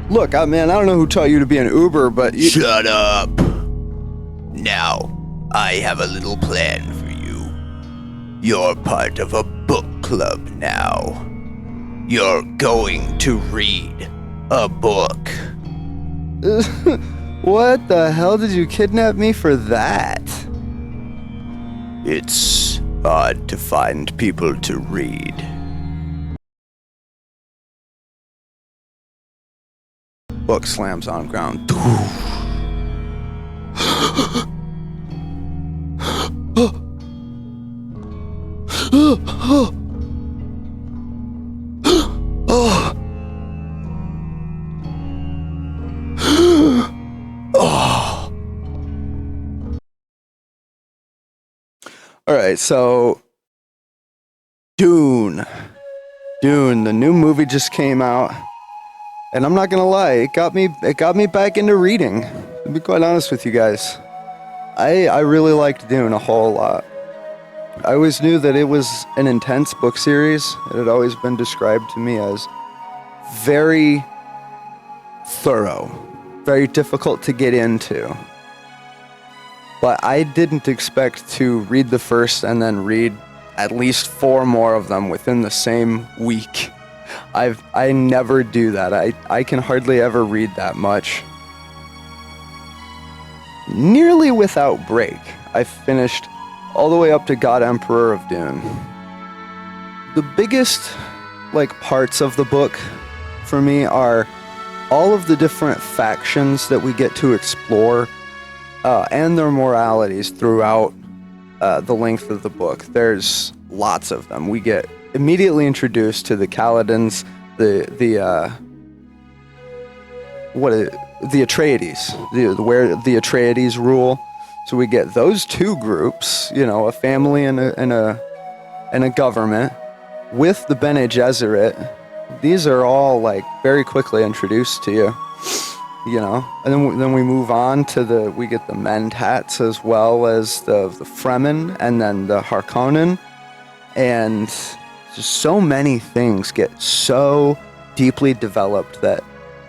Look, man, I don't know who taught you to be an Uber, but you... Shut up. Now, I have a little plan for you. You're part of a book club now. You're going to read a book. What the hell did you kidnap me for that? It's hard to find people to read. Book slams on ground. All right, so Dune, the new movie just came out, and I'm not gonna lie, it got me back into reading. To be quite honest with you guys, I really liked Dune a whole lot. I always knew that it was an intense book series. It had always been described to me as very thorough, very difficult to get into. But I didn't expect to read the first and then read at least 4 more of them within the same week. I never do that. I can hardly ever read that much. Nearly without break. I finished all the way up to God Emperor of Dune. The biggest parts of the book for me are all of the different factions that we get to explore and their moralities throughout the length of the book. There's lots of them. We get immediately introduced to the Kaladins, the Atreides, where the Atreides rule. So we get those 2 groups, a family and a government, with the Bene Gesserit. These are all very quickly introduced to you. And then we move on to we get the Mentats as well as the Fremen and then the Harkonnen, and just so many things get so deeply developed that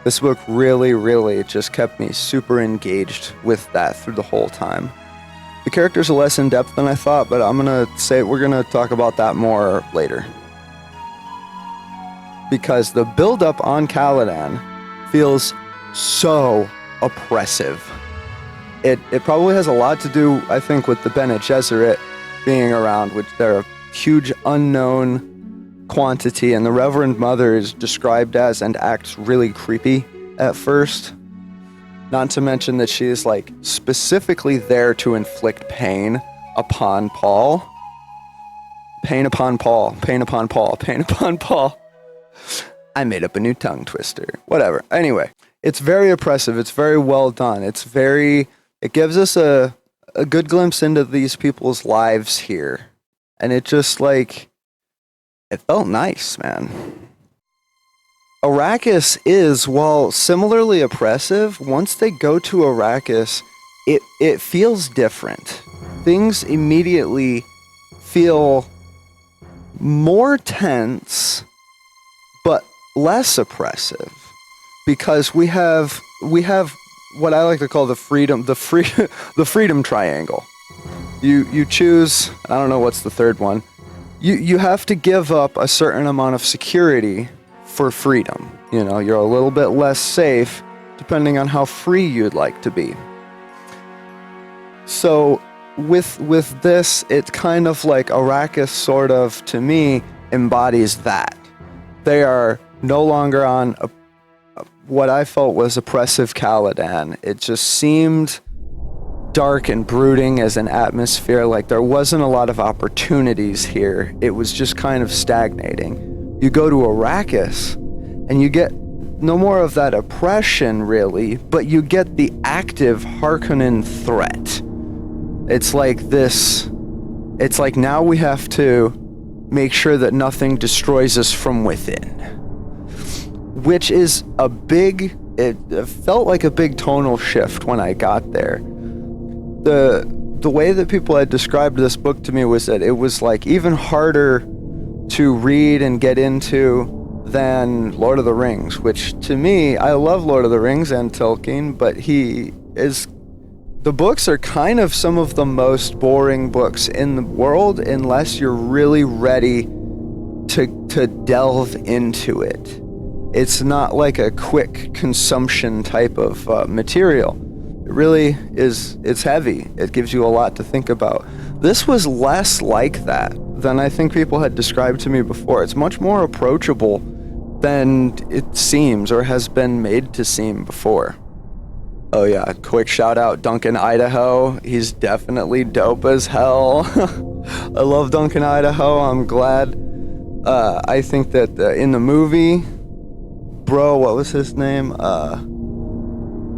this book really, really just kept me super engaged with that through the whole time. The characters are less in depth than I thought, but we're gonna talk about that more later. Because the build-up on Caladan feels so oppressive. It probably has a lot to do, I think, with the Bene Gesserit being around, which they're a huge unknown quantity, and the Reverend Mother is described as and acts really creepy at first. Not to mention that she is specifically there to inflict pain upon Paul. Pain upon Paul, pain upon Paul, pain upon Paul. I made up a new tongue twister. Whatever. Anyway, it's very oppressive. It's very well done. It gives us a good glimpse into these people's lives here. And it just it felt nice, man. Arrakis is, while similarly oppressive, once they go to Arrakis, it feels different. Things immediately feel more tense, but less oppressive, because we have what I like to call the freedom triangle. You choose, I don't know what's the third one. You have to give up a certain amount of security for freedom. You're a little bit less safe depending on how free you'd like to be. So with this, it's kind of like Arrakis sort of, to me, embodies that. They are no longer on what I felt was oppressive Caladan. It just seemed dark and brooding as an atmosphere. There wasn't a lot of opportunities here. It was just kind of stagnating. You go to Arrakis, and you get no more of that oppression, really, but you get the active Harkonnen threat. It's now we have to make sure that nothing destroys us from within. Which is it felt like a big tonal shift when I got there. The way that people had described this book to me was that it was even harder to read and get into than Lord of the Rings, which to me, I love Lord of the Rings and Tolkien, but the books are kind of some of the most boring books in the world unless you're really ready to delve into it. It's not like a quick consumption type of material. It really is, it's heavy. It gives you a lot to think about. This was less like that than I think people had described to me before. It's much more approachable than it seems or has been made to seem before. Oh yeah, quick shout out Duncan Idaho. He's definitely dope as hell. I love Duncan Idaho. I'm glad. I think that in the movie, bro, what was his name?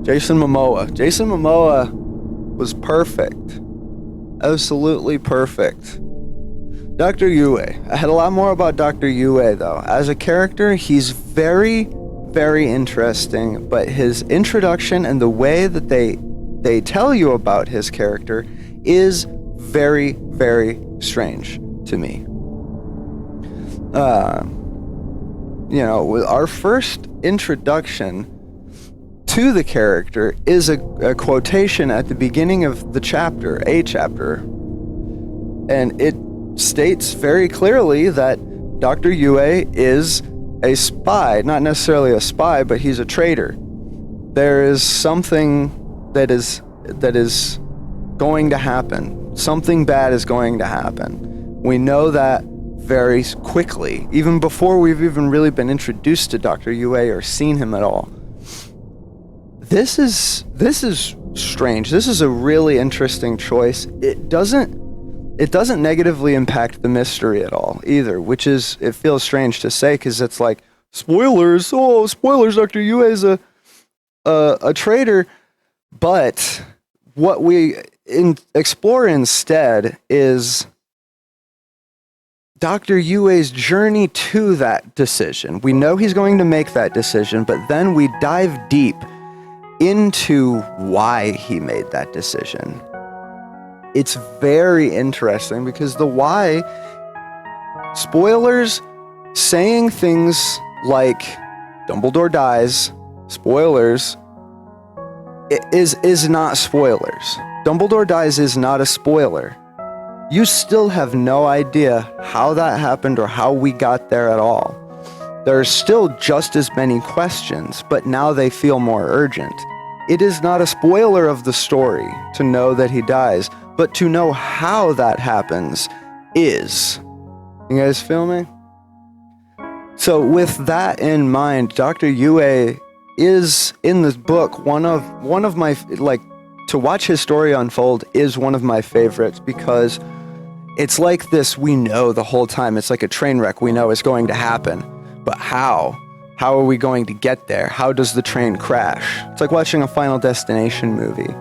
Jason Momoa. Jason Momoa was perfect. Absolutely perfect. Dr. Yue. I had a lot more about Dr. Yue though. As a character, he's very, very interesting, but his introduction and the way that they tell you about his character is very, very strange to me. Our first introduction to the character is a quotation at the beginning of the chapter, and it states very clearly that Dr. Yue is a spy, not necessarily a spy, but he's a traitor. There is something that is going to happen. Something bad is going to happen. We know that very quickly, even before we've even really been introduced to Dr. Yue or seen him at all. This is strange. This is a really interesting choice. It doesn't negatively impact the mystery at all either, which is, it feels strange to say because it's like, spoilers, Dr. Yue is a traitor. But what we explore instead is Dr. Yue's journey to that decision. We know he's going to make that decision, but then we dive deep into why he made that decision. It's very interesting because the why, spoilers, saying things like Dumbledore dies, spoilers, is not spoilers. Dumbledore dies is not a spoiler. You still have no idea how that happened or how we got there at all. There are still just as many questions, but now they feel more urgent. It is not a spoiler of the story to know that he dies, but to know how that happens is. You guys feel me? So with that in mind, Dr. Yue is, in this book, one of my, like, to watch his story unfold is one of my favorites because it's like this, we know the whole time. It's like a train wreck we know is going to happen. But how? How are we going to get there? How does the train crash? It's like watching a Final Destination movie.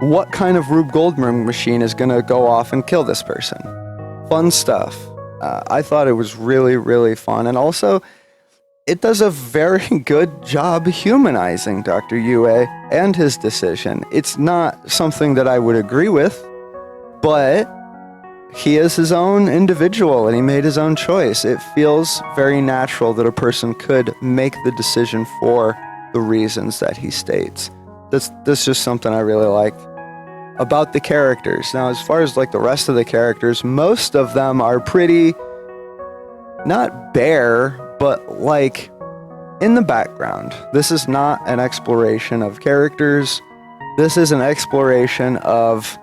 What kind of Rube Goldberg machine is going to go off and kill this person? Fun stuff. I thought it was really, really fun. And also, it does a very good job humanizing Dr. Yue and his decision. It's not something that I would agree with, but he is his own individual and he made his own choice. It feels very natural that a person could make the decision for the reasons that he states. That's just something I really liked about the characters. Now, as far as like the rest of the characters, most of them are pretty, not bare, but like in the background. This is not an exploration of characters. This is an exploration of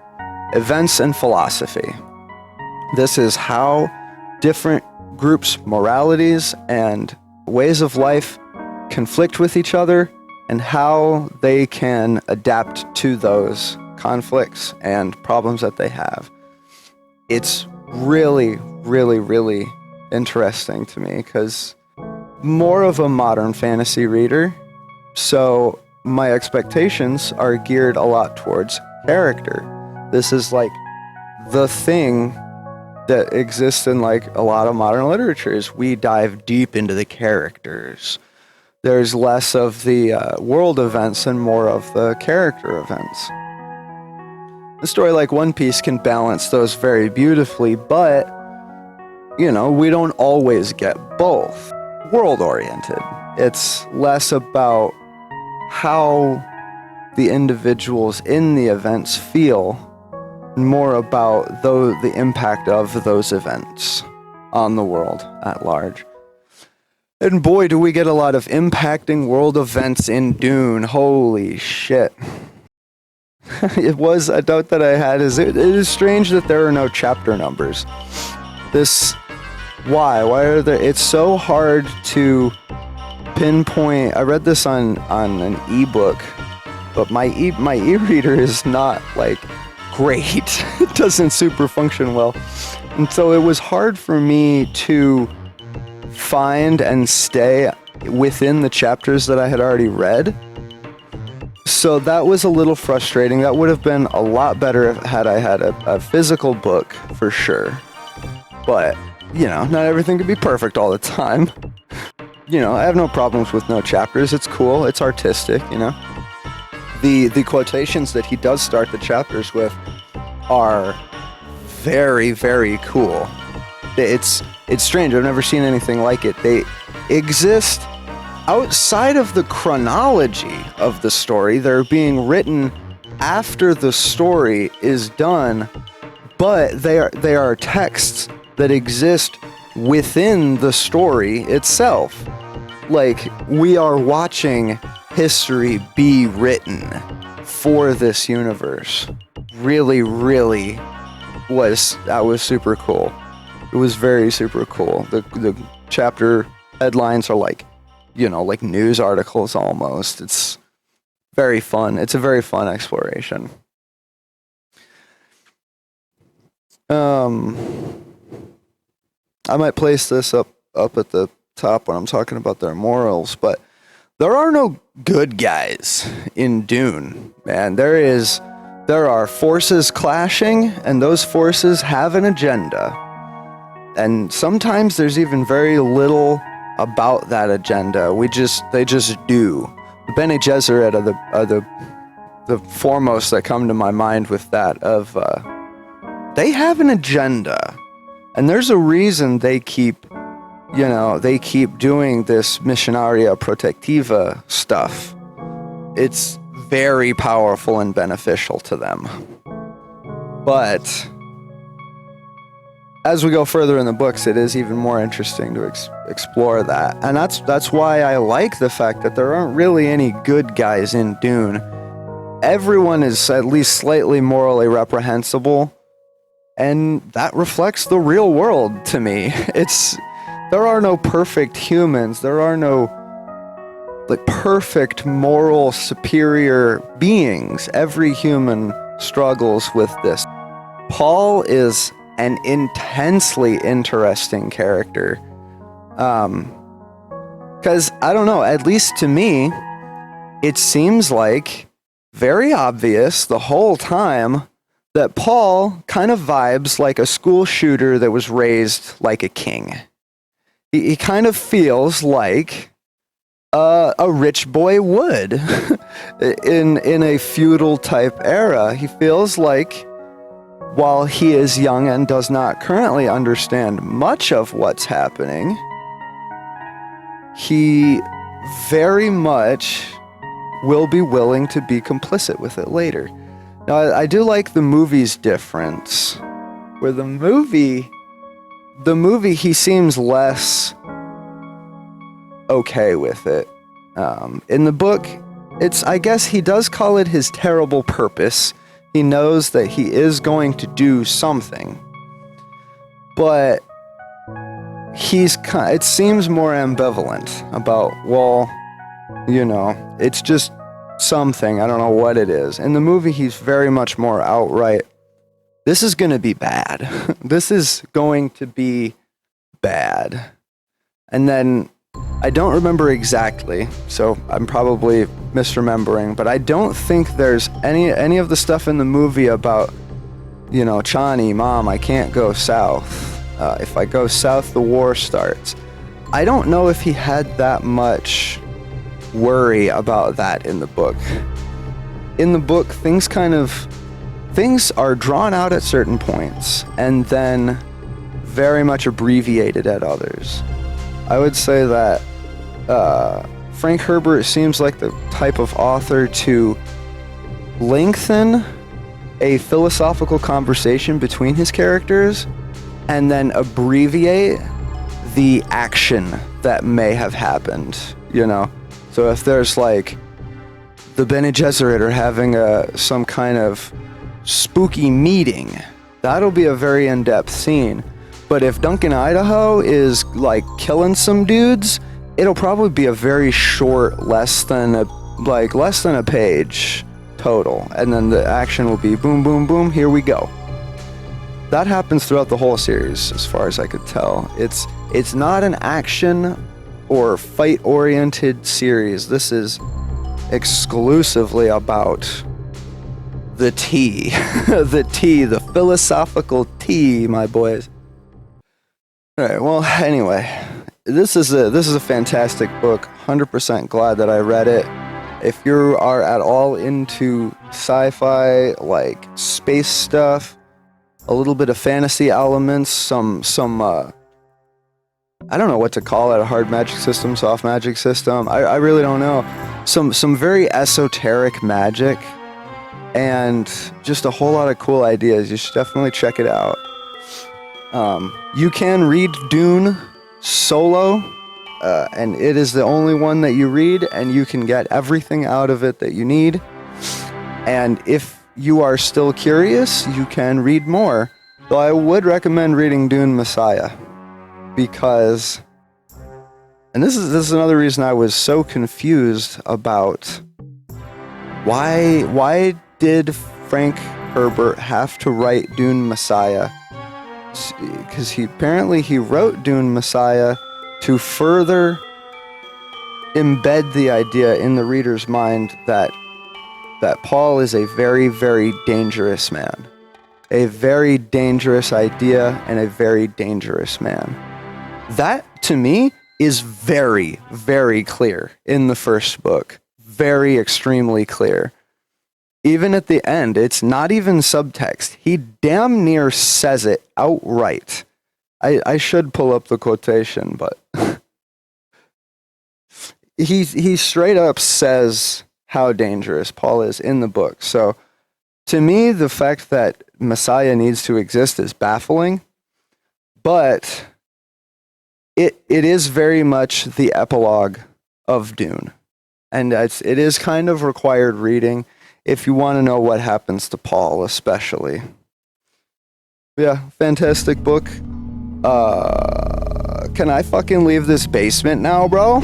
events and philosophy. This is how different groups' moralities and ways of life conflict with each other and how they can adapt to those conflicts and problems that they have. It's really, really, really interesting to me because more of a modern fantasy reader, so my expectations are geared a lot towards character. This is like the thing that exists in like a lot of modern literatures. We dive deep into the characters. There's less of the world events and more of the character events. A story like One Piece can balance those very beautifully, but, you know, we don't always get both. world-oriented. It's less about how the individuals in the events feel, more about the impact of those events on the world at large. And boy, do we get a lot of impacting world events in Dune. Holy shit. It was a doubt that I had. It is strange that there are no chapter numbers. Why are there? It's so hard to pinpoint. I read this on an ebook, but my e-reader is not like great. It doesn't super function well, and so it was hard for me to find and stay within the chapters that I had already read. So that was a little frustrating. That would have been a lot better had I had a physical book, for sure. But, not everything can be perfect all the time. I have no problems with no chapters. It's cool. It's artistic, The quotations that he does start the chapters with are very, very cool. It's strange. I've never seen anything like it. They exist outside of the chronology of the story. They're being written after the story is done, but they are texts that exist within the story itself. Like, we are watching history be written for this universe. Really, really was super cool. It was very super cool. The chapter headlines are like news articles almost. It's very fun. It's a very fun exploration. I might place this up at the top when I'm talking about their morals, but there are no good guys in Dune, man. There are forces clashing, and those forces have an agenda. And sometimes there's even very little about that agenda. They just do. The Bene Gesserit are the foremost that come to my mind with that of they have an agenda, and there's a reason they keep doing this Missionaria Protectiva stuff. It's very powerful and beneficial to them. But as we go further in the books, it is even more interesting to explore that. And that's why I like the fact that there aren't really any good guys in Dune. Everyone is at least slightly morally reprehensible, and that reflects the real world to me. There are no perfect humans. There are no perfect moral superior beings. Every human struggles with this. Paul is an intensely interesting character. Because, I don't know, at least to me, it seems like very obvious the whole time that Paul kind of vibes like a school shooter that was raised like a king. He kind of feels like a rich boy would in a feudal type era. He feels like, while he is young and does not currently understand much of what's happening, he very much will be willing to be complicit with it later. Now, I do like the movie's difference, where the movie he seems less okay with it. In the book, I guess he does call it his terrible purpose. He knows that he is going to do something, but it seems more ambivalent about, it's just something. I don't know what it is. In the movie, he's very much more outright, this is going to be bad. This is going to be bad. And then, I don't remember exactly, so I'm probably misremembering, but I don't think there's any of the stuff in the movie about, Chani, Mom, I can't go south. If I go south, the war starts. I don't know if he had that much worry about that in the book. In the book, things are drawn out at certain points, and then very much abbreviated at others. I would say that Frank Herbert seems like the type of author to lengthen a philosophical conversation between his characters and then abbreviate the action that may have happened, you know? So if there's like the Bene Gesserit are having some kind of spooky meeting, that'll be a very in-depth scene. But if Duncan Idaho is like killing some dudes, it'll probably be a very short, less than a page total, and then the action will be boom, boom, boom, here we go. That happens throughout the whole series, as far as I could tell. It's not an action or fight-oriented series. This is exclusively about the tea, the philosophical tea, my boys. All right. Well, anyway, this is a fantastic book. 100% glad that I read it. If you are at all into sci-fi, like space stuff, a little bit of fantasy elements, some I don't know what to call it, a hard magic system, soft magic system. I really don't know. Some very esoteric magic and just a whole lot of cool ideas. You should definitely check it out. You can read Dune solo, and it is the only one that you read, and you can get everything out of it that you need. And if you are still curious, you can read more. Though I would recommend reading Dune Messiah, because, and this is another reason I was so confused about why did Frank Herbert have to write Dune Messiah? Because he wrote Dune Messiah to further embed the idea in the reader's mind that Paul is a very, very dangerous man. A very dangerous idea and a very dangerous man. That, to me, is very, very clear in the first book. Very extremely clear. Even at the end, it's not even subtext. He damn near says it outright. I should pull up the quotation, but he straight up says how dangerous Paul is in the book. So to me, the fact that Messiah needs to exist is baffling, but it is very much the epilogue of Dune. And it is kind of required reading if you want to know what happens to Paul, especially. Yeah, fantastic book. Can I fucking leave this basement now, bro?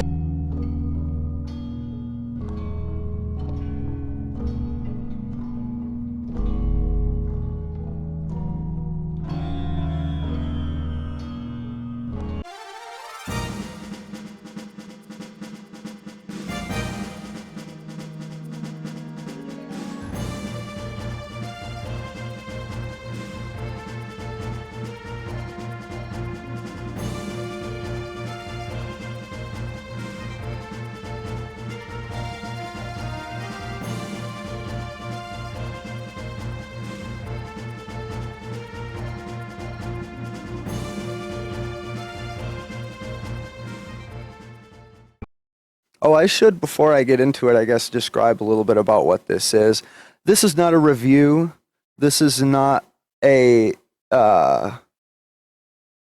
Oh, I should, before I get into it, I guess, describe a little bit about what this is. This is not a review. This is not a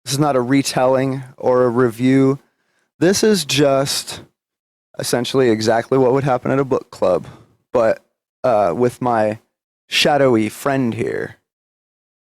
retelling or a review. This is just essentially exactly what would happen at a book club, but with my shadowy friend here.